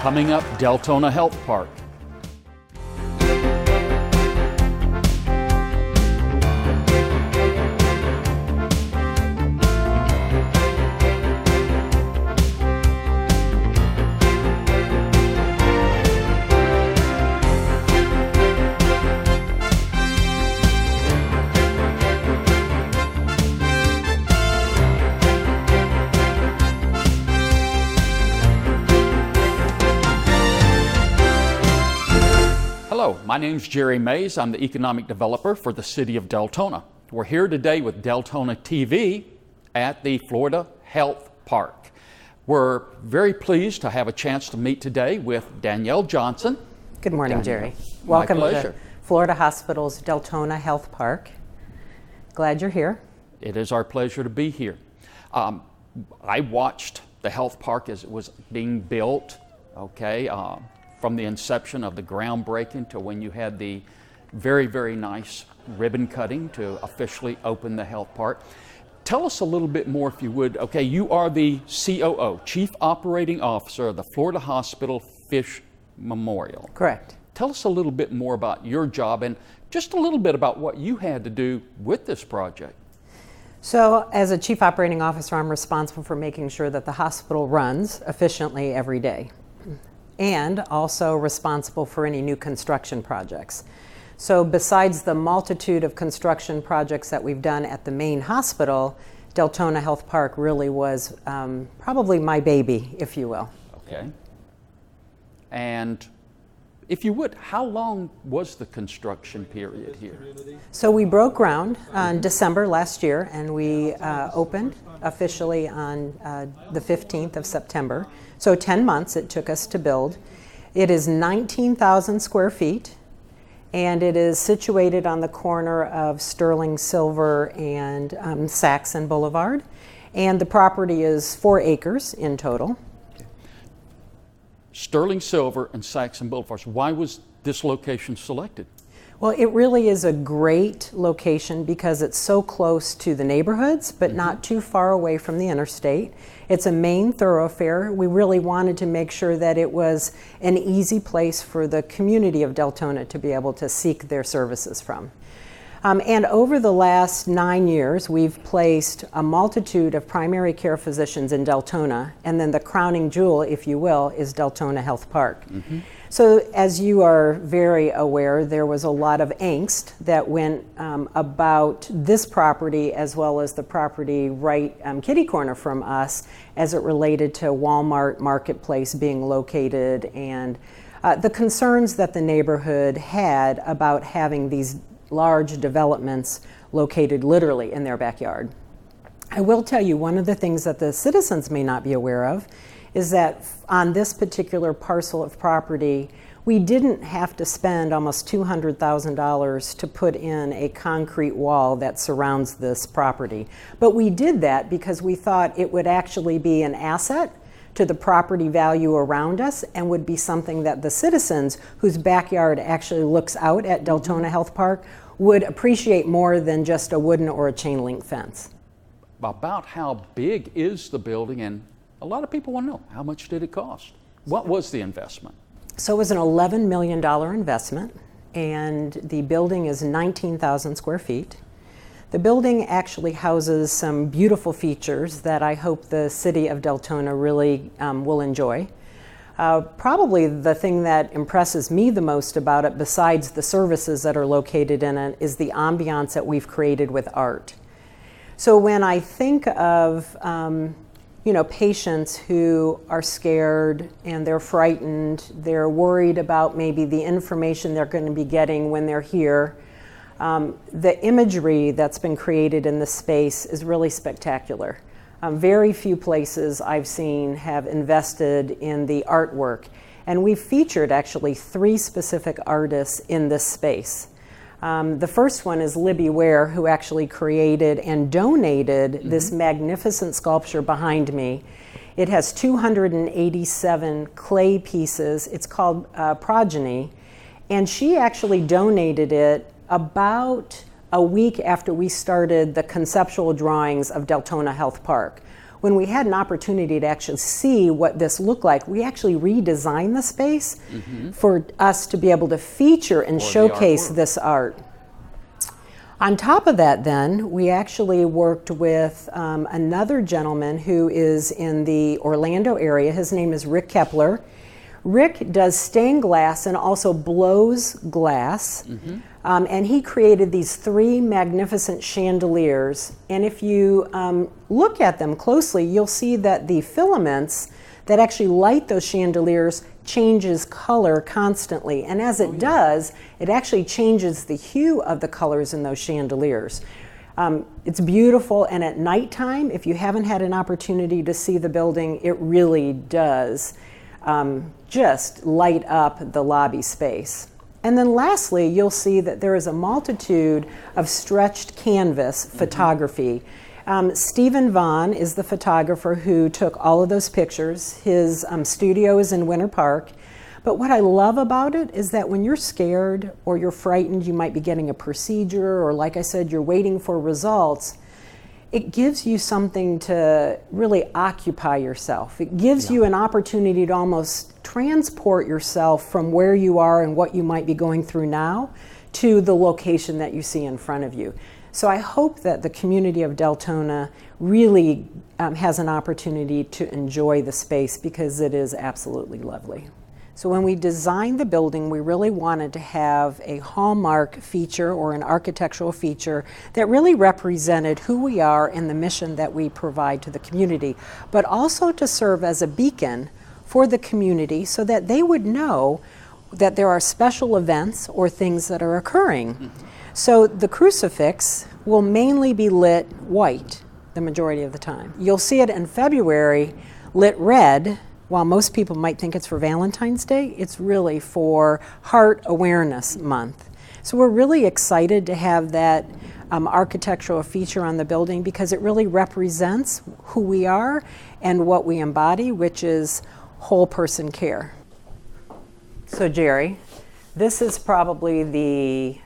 Coming up, Deltona Health Park. Hello, my name's Jerry Mays. I'm the economic developer for the city of Deltona. We're here today with Deltona TV at the Florida Health Park. We're very pleased to have a chance to meet today with Danielle Johnson. Good morning, Danielle. Jerry. Welcome My to pleasure. Florida Hospital's Deltona Health Park. Glad you're here. It is our pleasure to be here. I watched the health park as it was being built, from the inception of the groundbreaking to when you had the very, very nice ribbon cutting to officially open the health park. Tell us a little bit more, if you would. Okay, you are the COO, Chief Operating Officer of the Florida Hospital Fish Memorial. Correct. Tell us a little bit more about your job and just a little bit about what you had to do with this project. So, as a Chief Operating Officer, I'm responsible for making sure that the hospital runs efficiently every day, and also responsible for any new construction projects. So besides the multitude of construction projects that we've done at the main hospital, Deltona Health Park really was probably my baby, if you will. Okay. And if you would, how long was the construction period here? So we broke ground on December last year, and we opened officially on the 15th of September. So 10 months it took us to build. It is 19,000 square feet, and it is situated on the corner of Sterling Silver and Saxon Boulevard. And the property is 4 acres in total. Sterling Silver and Saxon Boulevard. Why was this location selected? Well, it really is a great location because it's so close to the neighborhoods, but not too far away from the interstate. It's a main thoroughfare. We really wanted to make sure that it was an easy place for the community of Deltona to be able to seek their services from. And over the last 9 years, we've placed a multitude of primary care physicians in Deltona, and then the crowning jewel, if you will, is Deltona Health Park. So as you are very aware, there was a lot of angst that went about this property as well as the property right kitty corner from us as it related to Walmart Marketplace being located and the concerns that the neighborhood had about having these large developments located literally in their backyard. I will tell you, one of the things that the citizens may not be aware of is that on this particular parcel of property, we didn't have to spend almost $200,000 to put in a concrete wall that surrounds this property. But we did that because we thought it would actually be an asset to the property value around us and would be something that the citizens whose backyard actually looks out at Deltona Health Park would appreciate more than just a wooden or a chain link fence. About how big is the building, and a lot of people want to know, how much did it cost? What was the investment? So it was an $11 million investment, and the building is 19,000 square feet. The building actually houses some beautiful features that I hope the city of Deltona really will enjoy. Probably the thing that impresses me the most about it, besides the services that are located in it, is the ambiance that we've created with art. So when I think of patients who are scared and they're frightened, they're worried about maybe the information they're going to be getting when they're here, the imagery that's been created in this space is really spectacular. Very few places I've seen have invested in the artwork, and we've featured actually 3 specific artists in this space. The first one is Libby Ware, who actually created and donated this magnificent sculpture behind me. It has 287 clay pieces. It's called Progeny, and she actually donated it about a week after we started the conceptual drawings of Deltona Health Park. when we had an opportunity to actually see what this looked like, we actually redesigned the space for us to be able to feature and showcase this art. On top of that then, we actually worked with another gentleman who is in the Orlando area. His name is Rick Kepler. Rick does stained glass and also blows glass. And he created these 3 magnificent chandeliers. And if you look at them closely, you'll see that the filaments that actually light those chandeliers changes color constantly. And as it does, it actually changes the hue of the colors in those chandeliers. It's beautiful, and at nighttime, if you haven't had an opportunity to see the building, it really does just light up the lobby space. And then lastly, you'll see that there is a multitude of stretched canvas photography. Stephen Vaughn is the photographer who took all of those pictures. His studio is in Winter Park. But what I love about it is that when you're scared or you're frightened, you might be getting a procedure, or like I said, you're waiting for results, it gives you something to really occupy yourself. It gives you an opportunity to almost transport yourself from where you are and what you might be going through now to the location that you see in front of you. So I hope that the community of Deltona really has an opportunity to enjoy the space, because it is absolutely lovely. So when we designed the building, we really wanted to have a hallmark feature or an architectural feature that really represented who we are and the mission that we provide to the community, but also to serve as a beacon for the community so that they would know that there are special events or things that are occurring. So the crucifix will mainly be lit white the majority of the time. You'll see it in February lit red. While most people might think it's for Valentine's Day, it's really for Heart Awareness Month. So we're really excited to have that architectural feature on the building, because it really represents who we are and what we embody, which is whole person care. So Jerry, this is probably the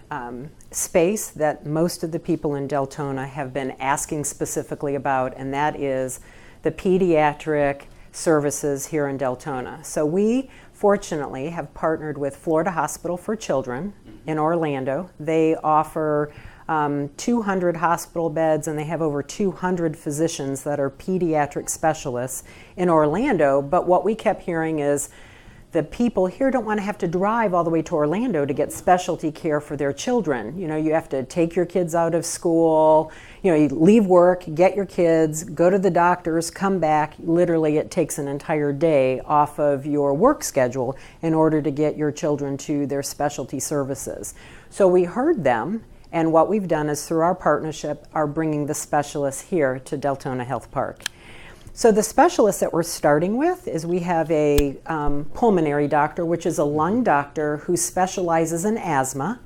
space that most of the people in Deltona have been asking specifically about, and that is the pediatric services here in Deltona. So we fortunately have partnered with Florida Hospital for Children in Orlando. They offer 200 hospital beds, and they have over 200 physicians that are pediatric specialists in Orlando. But what we kept hearing is the people here don't want to have to drive all the way to Orlando to get specialty care for their children. You know, you have to take your kids out of school, you leave work, get your kids, go to the doctors, come back. Literally, it takes an entire day off of your work schedule in order to get your children to their specialty services. So we heard them, and what we've done is, through our partnership, are bringing the specialists here to Deltona Health Park. So the specialists that we're starting with is, we have a pulmonary doctor, which is a lung doctor who specializes in asthma.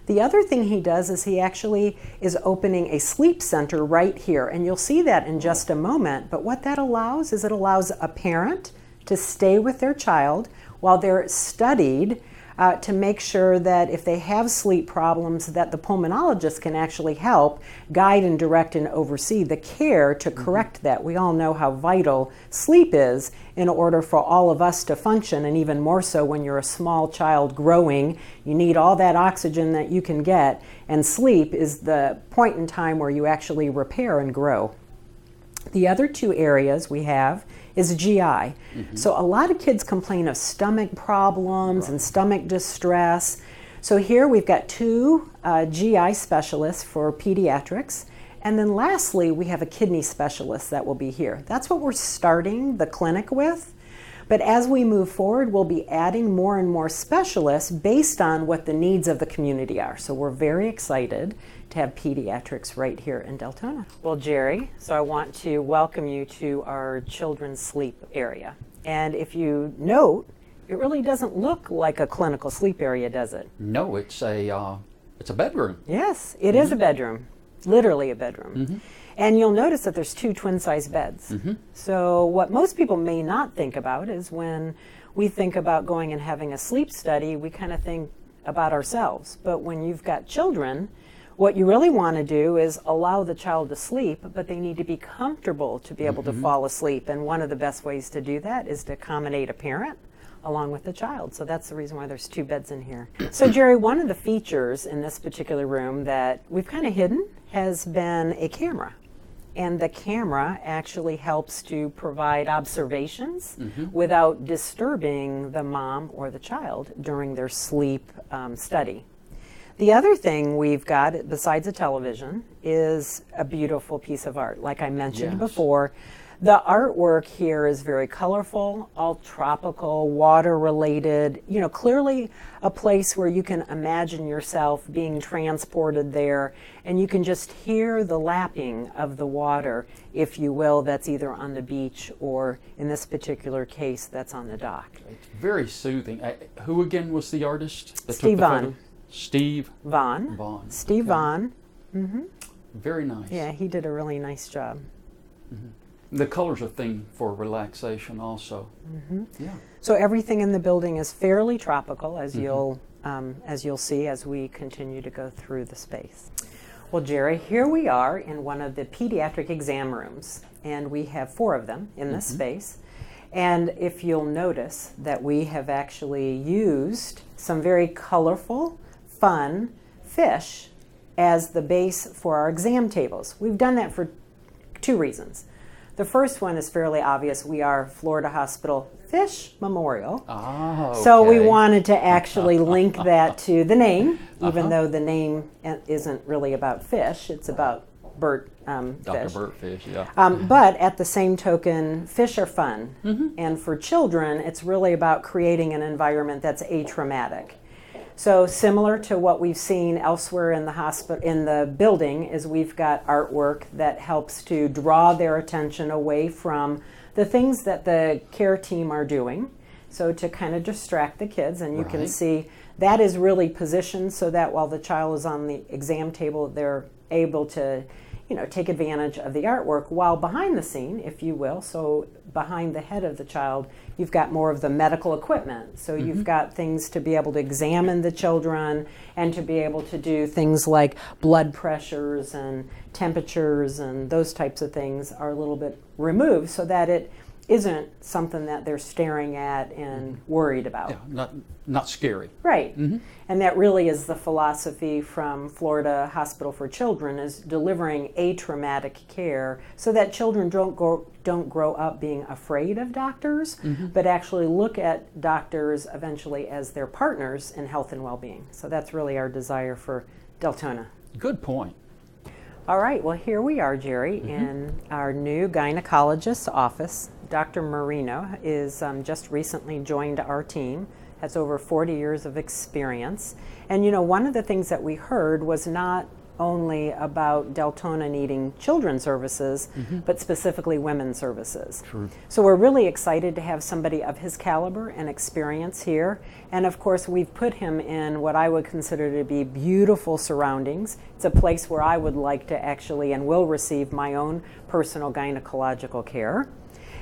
The other thing he does is he actually is opening a sleep center right here, and you'll see that in just a moment. But what that allows is, it allows a parent to stay with their child while they're studied, to make sure that if they have sleep problems, that the pulmonologist can actually help guide and direct and oversee the care to correct that. We all know how vital sleep is in order for all of us to function, and even more so when you're a small child growing. You need all that oxygen that you can get, and sleep is the point in time where you actually repair and grow. The other 2 areas we have is GI. So a lot of kids complain of stomach problems and stomach distress. So here we've got 2 GI specialists for pediatrics. And then lastly, we have a kidney specialist that will be here. That's what we're starting the clinic with. But as we move forward, we'll be adding more and more specialists based on what the needs of the community are. So we're very excited to have pediatrics right here in Deltona. Well, Jerry, so I want to welcome you to our children's sleep area. And if you note, it really doesn't look like a clinical sleep area, does it? No, it's a bedroom. Yes, it is a bedroom, literally a bedroom. And you'll notice that there's 2 twin-size beds. So what most people may not think about is, when we think about going and having a sleep study, we kind of think about ourselves. But when you've got children, What you really want to do is allow the child to sleep, but they need to be comfortable to be able to fall asleep. And one of the best ways to do that is to accommodate a parent along with the child. So that's the reason why there's 2 beds in here. So Jerry, one of the features in this particular room that we've kind of hidden has been a camera. And the camera actually helps to provide observations without disturbing the mom or the child during their sleep study. The other thing we've got, besides a television, is a beautiful piece of art. Like I mentioned before, the artwork here is very colorful, all tropical, water-related, you know, clearly a place where you can imagine yourself being transported there, and you can just hear the lapping of the water, if you will, that's either on the beach or, in this particular case, that's on the dock. It's very soothing. Who again was the artist that Steve took the Vaughn. photo? Steve Vaughn. Vaughn. Steve Vaughn. Very nice. Yeah, he did a really nice job. The color's a thing for relaxation also. Yeah. So everything in the building is fairly tropical, as you'll see as we continue to go through the space. Well, Jerry, here we are in one of the pediatric exam rooms, and we have 4 of them in this space. And if you'll notice that we have actually used some very colorful, fun fish as the base for our exam tables. We've done that for 2 reasons. The first one is fairly obvious. We are Florida Hospital Fish Memorial. Ah, okay. So we wanted to actually link that to the name, even though the name isn't really about fish. It's about Bert Dr. fish. Bert Fish, yeah. But at the same token, fish are fun. And for children, it's really about creating an environment that's atraumatic. So similar to what we've seen elsewhere in the hospital, in the building, is we've got artwork that helps to draw their attention away from the things that the care team are doing. So to kind of distract the kids, and you can see that is really positioned so that while the child is on the exam table, they're able to, you know, take advantage of the artwork, while behind the scene, if you will, so behind the head of the child, you've got more of the medical equipment. So you've got things to be able to examine the children and to be able to do things like blood pressures and temperatures, and those types of things are a little bit removed so that it isn't something that they're staring at and worried about. Yeah, not scary. Right. And that really is the philosophy from Florida Hospital for Children, is delivering atraumatic care so that children don't grow up being afraid of doctors, but actually look at doctors eventually as their partners in health and well-being. So that's really our desire for Deltona. Good point. All right, well, here we are, Jerry, in our new gynecologist's office. Dr. Marino is just recently joined our team, has over 40 years of experience. And you know, one of the things that we heard was not only about Deltona needing children's services, but specifically women's services. True. So we're really excited to have somebody of his caliber and experience here. And of course, we've put him in what I would consider to be beautiful surroundings. It's a place where I would like to actually and will receive my own personal gynecological care.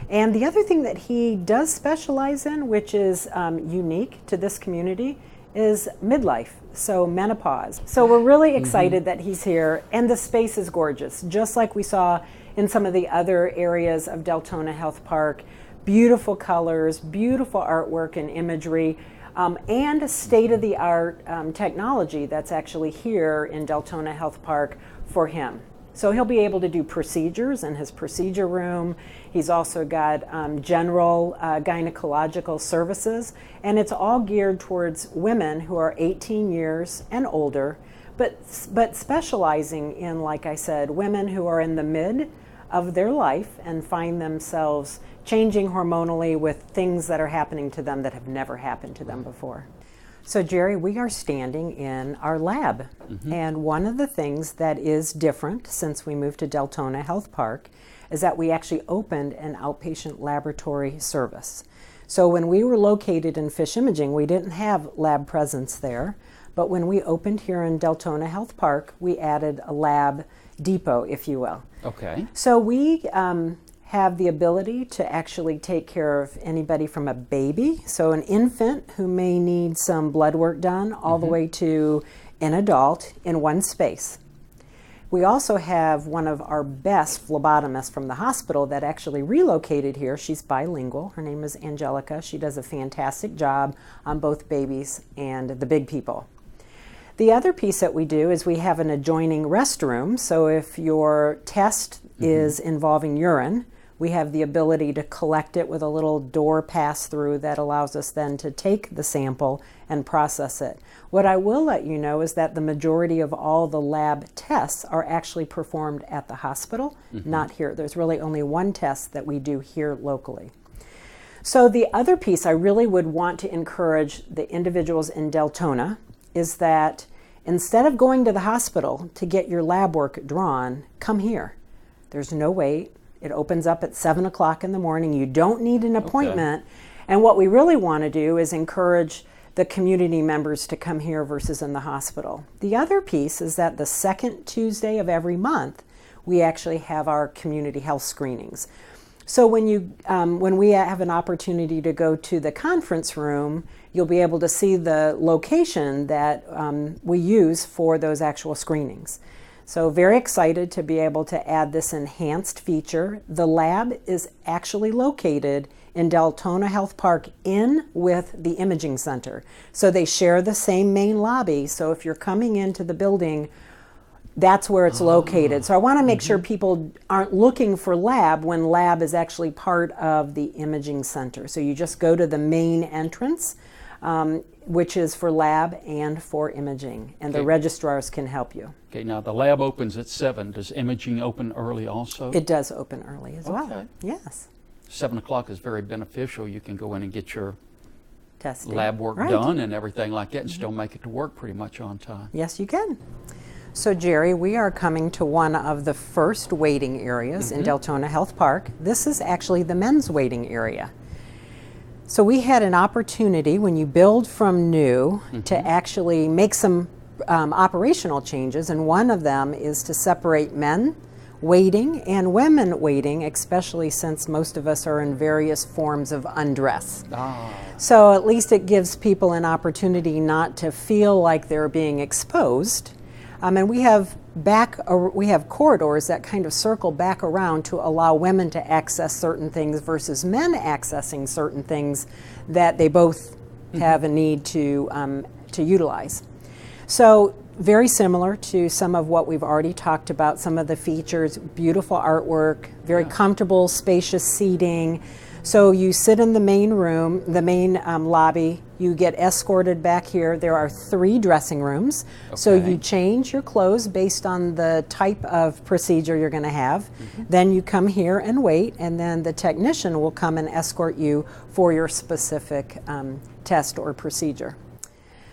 And the other thing that he does specialize in, which is unique to this community, is midlife, so menopause. So we're really excited that he's here, and the space is gorgeous, just like we saw in some of the other areas of Deltona Health Park. Beautiful colors, beautiful artwork and imagery, and state-of-the-art technology that's actually here in Deltona Health Park for him. So he'll be able to do procedures in his procedure room. He's also got general gynecological services, and it's all geared towards women who are 18 years and older, but specializing in, like I said, women who are in the mid of their life and find themselves changing hormonally with things that are happening to them that have never happened to them before. So Jerry, we are standing in our lab, and one of the things that is different since we moved to Deltona Health Park is that we actually opened an outpatient laboratory service. So when we were located in Fish Imaging, we didn't have lab presence there, but when we opened here in Deltona Health Park, we added a lab depot, if you will. Okay. So we have the ability to actually take care of anybody from a baby, so an infant who may need some blood work done, all the way to an adult in one space. We also have one of our best phlebotomists from the hospital that actually relocated here. She's bilingual. Her name is Angelica. She does a fantastic job on both babies and the big people. The other piece that we do is we have an adjoining restroom. So if your test is involving urine, we have the ability to collect it with a little door pass-through that allows us then to take the sample and process it. What I will let you know is that the majority of all the lab tests are actually performed at the hospital, not here. There's really only one test that we do here locally. So the other piece I really would want to encourage the individuals in Deltona is that instead of going to the hospital to get your lab work drawn, come here. There's no wait. It opens up at 7 o'clock in the morning. You don't need an appointment. Okay. And what we really want to do is encourage the community members to come here versus in the hospital. The other piece is that the second Tuesday of every month, we actually have our community health screenings. So when we have an opportunity to go to the conference room, you'll be able to see the location that we use for those actual screenings. So very excited to be able to add this enhanced feature. The lab is actually located in Deltona Health Park in with the imaging center. So they share the same main lobby. So if you're coming into the building, that's where it's located. So I want to make sure people aren't looking for lab when lab is actually part of the imaging center. So you just go to the main entrance, which is for lab and for imaging, and the registrars can help you. Okay, now the lab opens at 7. Does imaging open early also? It does open early as well. Yes. 7 o'clock is very beneficial. You can go in and get your testing lab work done and everything like that and still make it to work pretty much on time. Yes, you can. So Jerry, we are coming to one of the first waiting areas in Deltona Health Park. This is actually the men's waiting area. So we had an opportunity when you build from new to actually make some operational changes, and one of them is to separate men waiting and women waiting, especially since most of us are in various forms of undress. So at least it gives people an opportunity not to feel like they're being exposed. And we have corridors that kind of circle back around to allow women to access certain things versus men accessing certain things that they both have a need to utilize. So very similar to some of what we've already talked about, some of the features, beautiful artwork, very comfortable, spacious seating. So you sit in the main room, the main lobby, you get escorted back here. There are 3 dressing rooms. So you change your clothes based on the type of procedure you're going to have. Then you come here and wait, and then the technician will come and escort you for your specific test or procedure.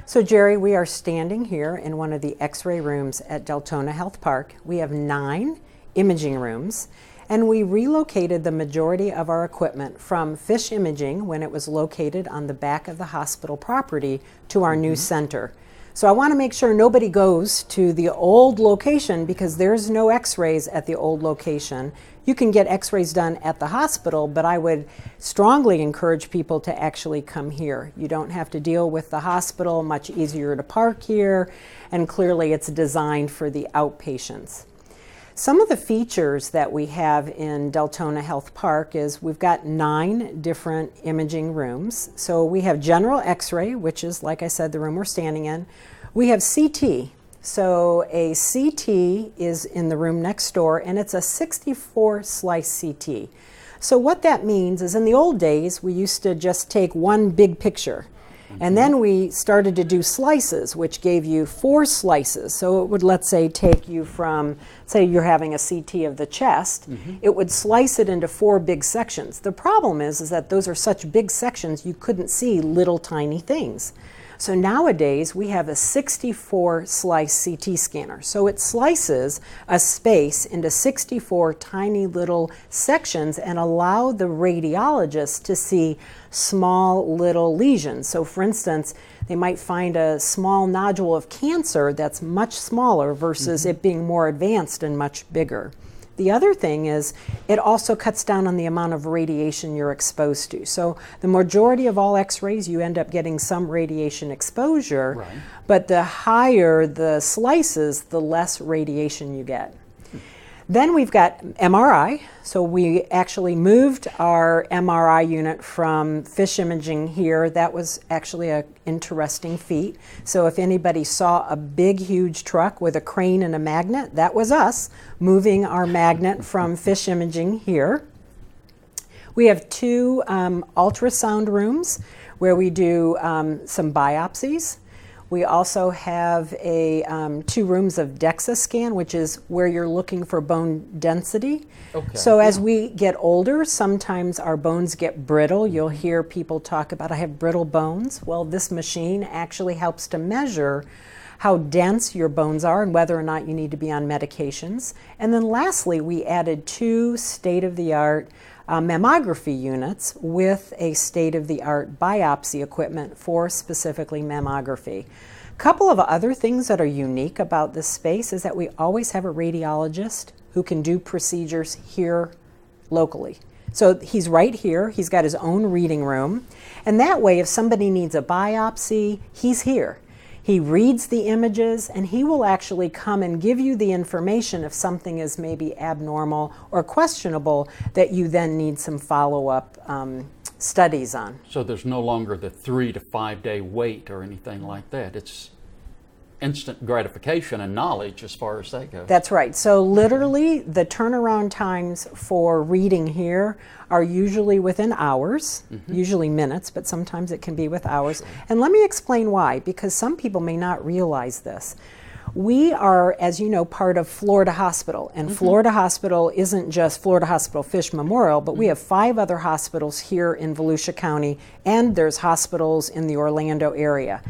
So Jerry, we are standing here in one of the x-ray rooms at Deltona Health Park. We have 9 imaging rooms, and we relocated the majority of our equipment from fish imaging when it was located on the back of the hospital property to our new center. So I want to make sure nobody goes to the old location because there's no x-rays at the old location. You can get x-rays done at the hospital, but I would strongly encourage people to actually come here. You don't have to deal with the hospital, much easier to park here, and clearly it's designed for the outpatients. Some of the features that we have in Deltona Health Park is we've got 9 different imaging rooms. So we have general x-ray, which is, like I said, the room we're standing in. We have CT. So a CT is in the room next door, and it's a 64 slice CT. So what that means is in the old days, we used to just take one big picture. And then we started to do slices, which gave you 4 slices. So it would, let's say, take you from, say you're having a CT of the chest, it would slice it into 4 big sections. The problem is that those are such big sections you couldn't see little tiny things. So nowadays we have a 64 slice CT scanner. So it slices a space into 64 tiny little sections and allow the radiologist to see small little lesions. So for instance, they might find a small nodule of cancer that's much smaller versus it being more advanced and much bigger. The other thing is it also cuts down on the amount of radiation you're exposed to. So the majority of all x-rays, you end up getting some radiation exposure, Right. but the higher the slices, the less radiation you get. Then we've got MRI. So we actually moved our MRI unit from fish imaging here. That was actually an interesting feat. So if anybody saw a big, huge truck with a crane and a magnet, that was us moving our magnet from fish imaging here. We have two ultrasound rooms where we do some biopsies. We also have two rooms of DEXA scan, which is where you're looking for bone density. Okay. So as we get older, sometimes our bones get brittle. You'll hear people talk about, I have brittle bones. Well, this machine actually helps to measure how dense your bones are and whether or not you need to be on medications. And then lastly, we added two state-of-the-art mammography units with a state-of-the-art biopsy equipment for specifically mammography. A couple of other things that are unique about this space is that we always have a radiologist who can do procedures here locally. So he's right here, he's got his own reading room, and that way if somebody needs a biopsy, he's here. He reads the images and he will actually come and give you the information if something is maybe abnormal or questionable that you then need some follow-up studies on. So there's no longer the 3 to 5 day wait or anything like that. It's instant gratification and knowledge as far as that goes. That's right. So literally the turnaround times for reading here are usually within hours, usually minutes, but sometimes it can be with hours. And let me explain why, because some people may not realize this. We are, as you know, part of Florida Hospital, and Florida Hospital isn't just Florida Hospital Fish Memorial, but we have 5 other hospitals here in Volusia County, and there's hospitals in the Orlando area.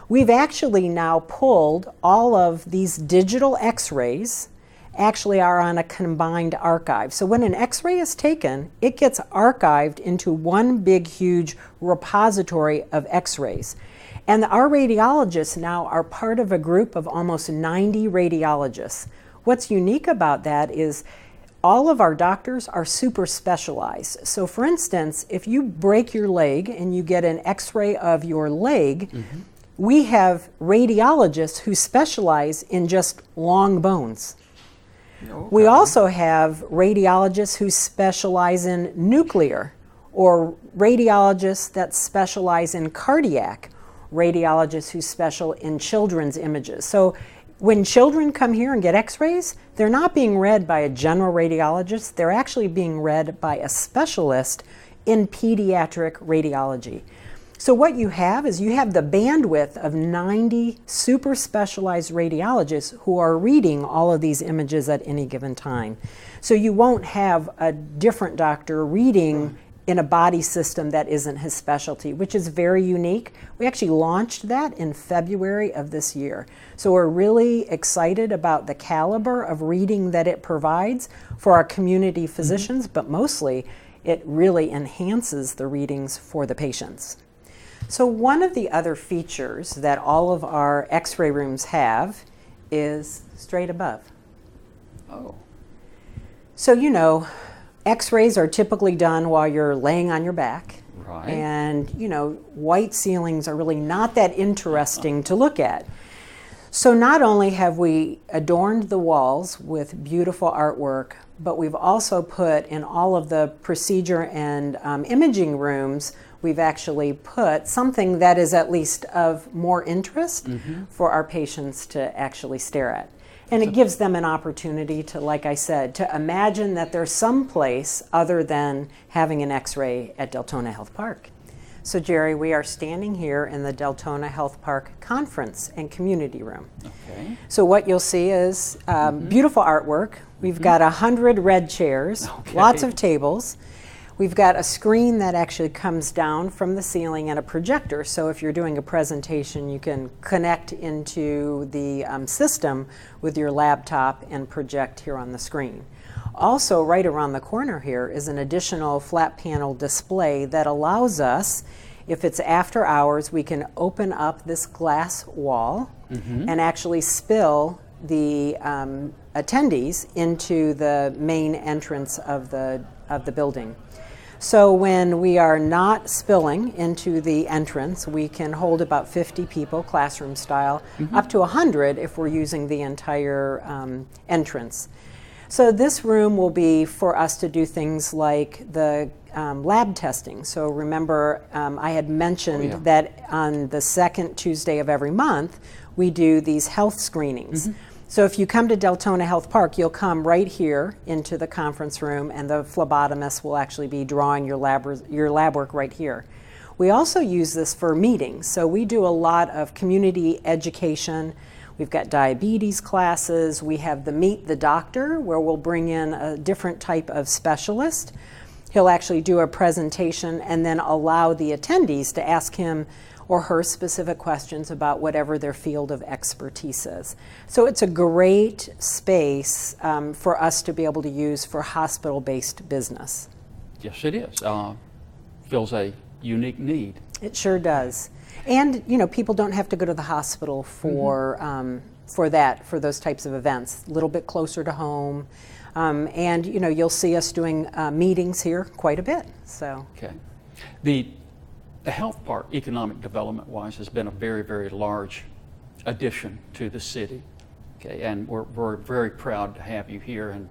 We've actually now pulled all of these digital x-rays, actually are on a combined archive. So when an x-ray is taken, it gets archived into one big, huge repository of x-rays. And our radiologists now are part of a group of almost 90 radiologists. What's unique about that is all of our doctors are super specialized. So for instance, if you break your leg and you get an x-ray of your leg, we have radiologists who specialize in just long bones. Okay. We also have radiologists who specialize in nuclear, or radiologists that specialize in cardiac, radiologists who special in children's images. So when children come here and get x-rays, they're not being read by a general radiologist, they're actually being read by a specialist in pediatric radiology. So what you have is you have the bandwidth of 90 super specialized radiologists who are reading all of these images at any given time. So you won't have a different doctor reading in a body system that isn't his specialty, which is very unique. We actually launched that in February of this year. So we're really excited about the caliber of reading that it provides for our community physicians, but mostly it really enhances the readings for the patients. So one of the other features that all of our x-ray rooms have is straight above. Oh. So you know, x-rays are typically done while you're laying on your back. Right. And you know, white ceilings are really not that interesting to look at. So not only have we adorned the walls with beautiful artwork, but we've also put in all of the procedure and imaging rooms, we've actually put something that is at least of more interest for our patients to actually stare at. And it gives them an opportunity to, like I said, to imagine that there's some place other than having an x-ray at Deltona Health Park. So Jerry, we are standing here in the Deltona Health Park Conference and Community Room. Okay. So what you'll see is beautiful artwork. We've got 100 red chairs, lots of tables. We've got a screen that actually comes down from the ceiling and a projector. So if you're doing a presentation, you can connect into the system with your laptop and project here on the screen. Also, right around the corner here is an additional flat panel display that allows us, if it's after hours, we can open up this glass wall and actually spill the attendees into the main entrance of the building. So when we are not spilling into the entrance, we can hold about 50 people, classroom style, up to 100 if we're using the entire entrance. So this room will be for us to do things like the lab testing. So remember, I had mentioned that on the second Tuesday of every month, we do these health screenings. So if you come to Deltona Health Park, you'll come right here into the conference room, and the phlebotomist will actually be drawing your lab work right here. We also use this for meetings. So we do a lot of community education. We've got diabetes classes. We have the Meet the Doctor, where we'll bring in a different type of specialist. He'll actually do a presentation and then allow the attendees to ask him or her specific questions about whatever their field of expertise is. So it's a great space for us to be able to use for hospital-based business. Yes, it is. Fills a unique need. It sure does. And you know, people don't have to go to the hospital for for those types of events. A little bit closer to home, and you know, you'll see us doing meetings here quite a bit. So okay, the health park, economic development-wise, has been a very, very large addition to the city. Okay, and we're very proud to have you here and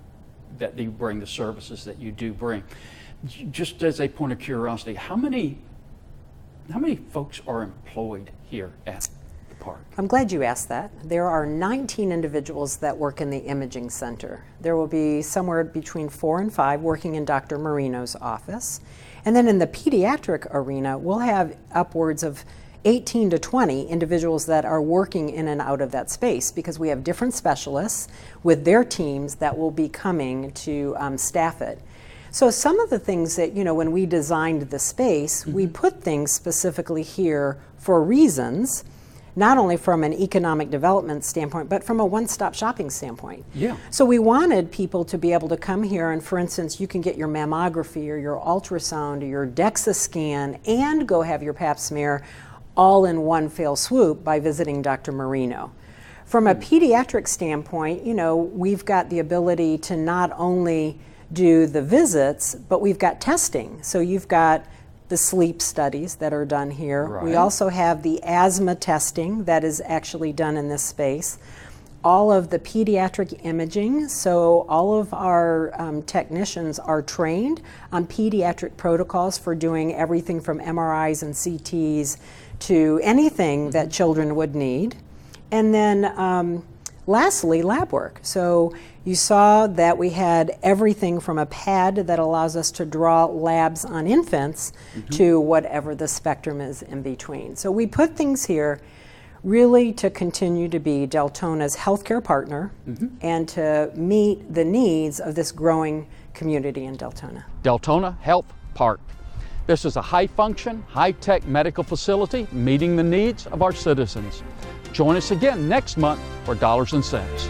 that you bring the services that you do bring. Just as a point of curiosity, how many folks are employed here at the park? I'm glad you asked that. There are 19 individuals that work in the imaging center. There will be somewhere between 4 and 5 working in Dr. Marino's office. And then in the pediatric arena, we'll have upwards of 18 to 20 individuals that are working in and out of that space, because we have different specialists with their teams that will be coming to staff it. So some of the things that, you know, when we designed the space, we put things specifically here for reasons, not only from an economic development standpoint, but from a one-stop shopping standpoint. Yeah. So we wanted people to be able to come here and, for instance, you can get your mammography or your ultrasound or your DEXA scan and go have your pap smear all in one fell swoop by visiting Dr. Marino. From a pediatric standpoint, you know, we've got the ability to not only do the visits, but we've got testing. So you've got the sleep studies that are done here. Right. We also have the asthma testing that is actually done in this space. All of the pediatric imaging, so all of our technicians are trained on pediatric protocols for doing everything from MRIs and CTs to anything that children would need. And then lastly, lab work. So you saw that we had everything from a pad that allows us to draw labs on infants to whatever the spectrum is in between. So we put things here really to continue to be Deltona's healthcare partner and to meet the needs of this growing community in Deltona. Deltona Health Park. This is a high-function, high-tech medical facility meeting the needs of our citizens. Join us again next month for Dollars and Cents.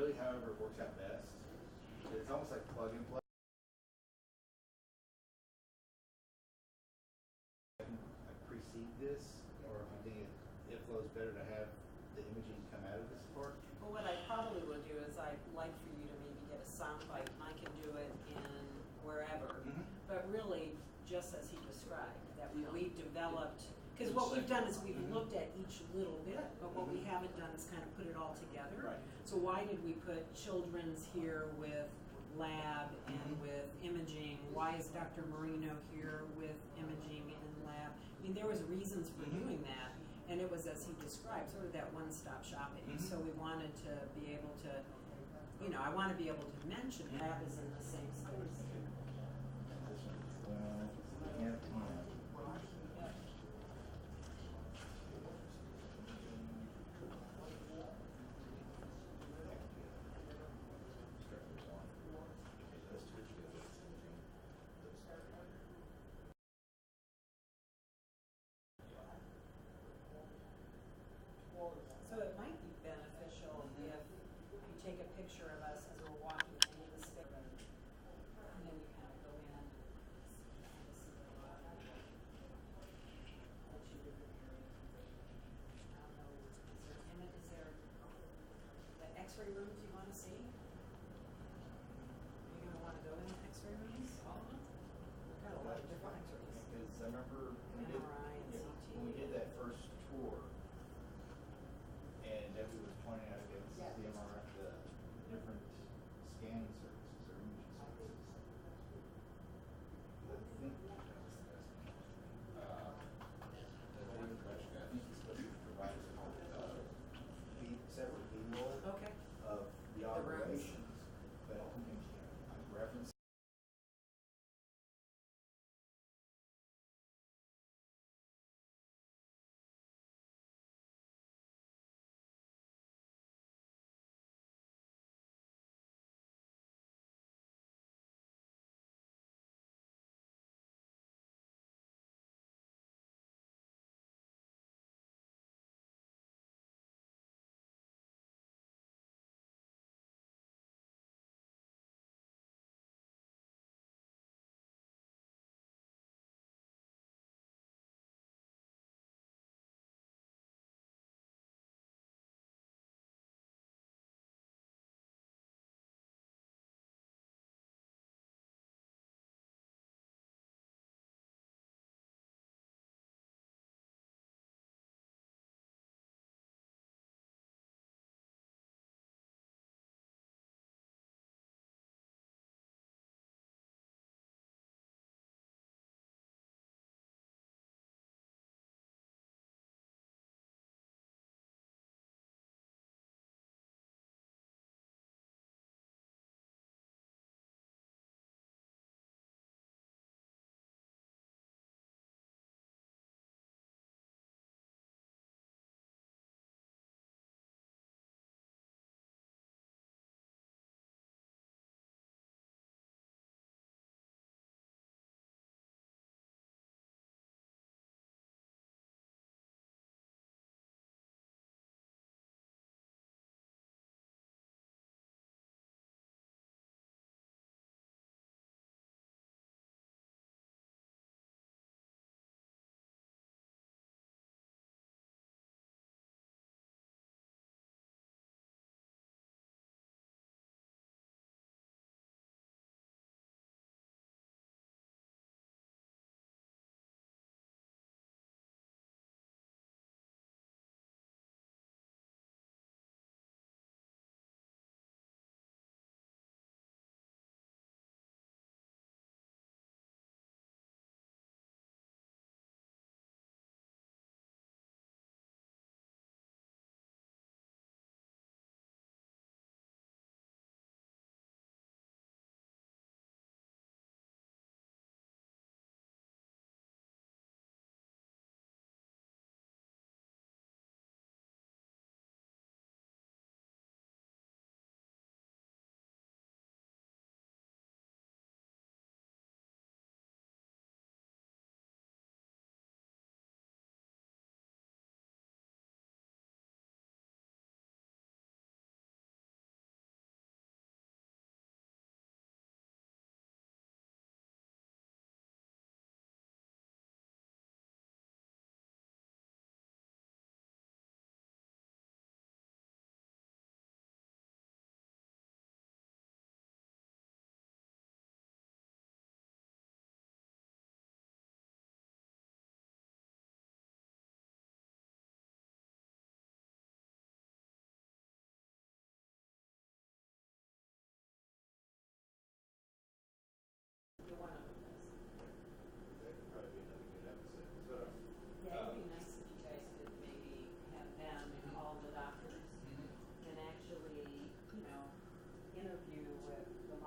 really, however, it works out best. It's almost like plug and play. I precede this, or if you think it flows better to have the imaging come out of this part. Well, what I probably would do is I'd like for you to maybe get a sound bite, and I can do it in wherever. But really, just as he described, that we've developed, because what we've done is we've looked at each little bit, but what we haven't done is kind of put it all together. Right. So why did we put children's here with lab and with imaging? Why is Dr. Marino here with imaging and lab? I mean, there was reasons for doing that, and it was, as he described, sort of that one-stop shopping. So we wanted to be able to, you know, I want to be able to mention lab is in the same space. So it might be beneficial if you take a picture of us as we're walking into the space, and then you kind of go in and see the lot. Let you different areas. I don't know, is there the X-ray rooms you want to see? Are you going to want to go in the X-ray rooms? All of them? We've got a lot of different X-rays. Because I remember MRI and CT. when we did that first tour, and Debbie was pointing out against the MRI, the different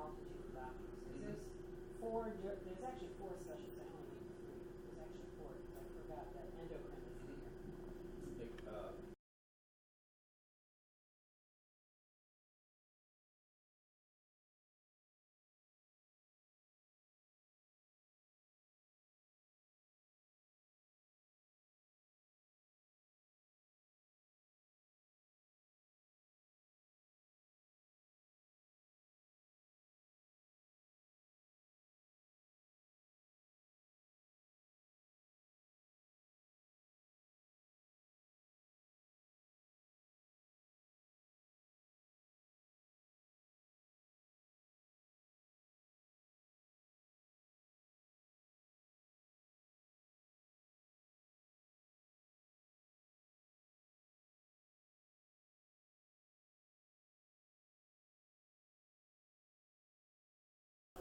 multitude of doctors. Because there's actually four specialties. I only need three. There's actually four, because I forgot that endocrine is in here.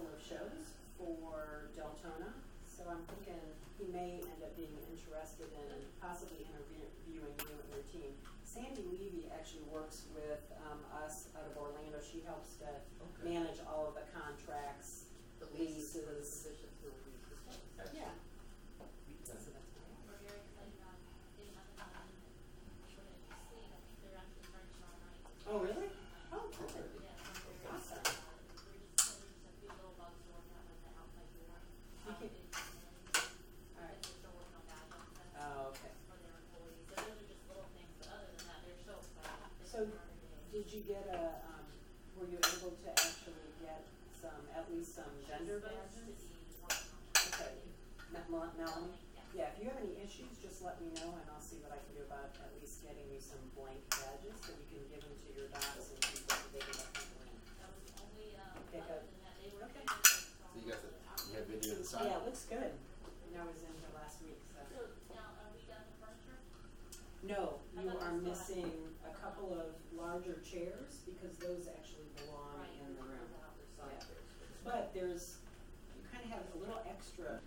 Of shows for Deltona, so I'm thinking he may end up being interested in possibly interviewing you and your team. Sandy Levy actually works with us out of Orlando. She helps to manage all of the contracts, the leases. Yeah. So that's nice. We're very excited about getting up and running. We're going to be seeing, I think they're actually starting tomorrow night. Oh, really? Oh, good. Yeah, so I'm very Awesome. excited about it. We're just a few little bugs to work out with the outside door. Okay. All right. They're still working on badge access Oh, okay. for their employees. So those are just little things, but other than that, they're so excited. They So, come every day. did you get were you able to actually get at least some vendor Supposed to badges? be working on it. Okay. Melanie? Yeah. Yeah, if you have any issues, just let me know and I'll see what I can do about at least getting you some blank badges that you can give them to your docs and people so they can let people in. That was the only, Okay, other good. than that, they were. Okay. So you got you have video of the sign? Yeah, it looks good. And I was in here last week, so. So now, are we done with furniture? No, I you thought are we still had- missing a couple of larger chairs because those actually belong Right, in the room. without the Yeah. side chairs. But you kind of have a little extra